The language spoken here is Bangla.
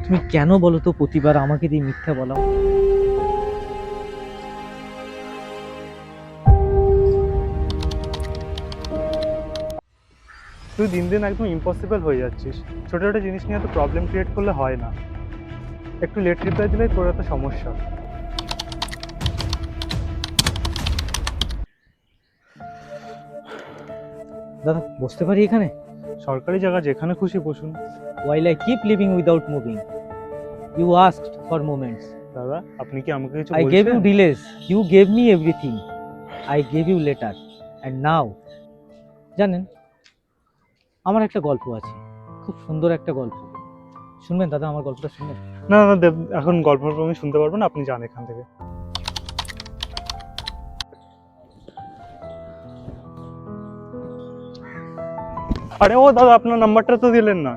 তুমি কেন বলো তো প্রতিবার আমাকে দিয়ে মিথ্যা বলাও? তুই দিন দিন একদম ইম্পসিবল হয়ে যাচ্ছিস। ছোট ছোট জিনিস নিয়ে তো প্রবলেম ক্রিয়েট করলে হয় না। একটু লেট রিপ্লাই দিলেই তোর এত সমস্যা। দাদা, বসতে পারি এখানে? সরকারি জায়গা, যেখানে খুশি বসুন। While I keep living without moving, you asked for moments. দাদা, আপনি কি আমাকে কিছু I gave you বলছেন? delays. You gave me everything. I gave you later. And now, জানেন, আমার একটা গল্প আছে, খুব সুন্দর একটা গল্প। শুনবেন দাদা, আমার গল্পটা শুনবেন? না না দেব, এখন গল্প আমি শুনতে পারবো না, আপনি যান এখান থেকে। আরে ও দাদা, আপনার নাম্বারটা তো দিলেন না।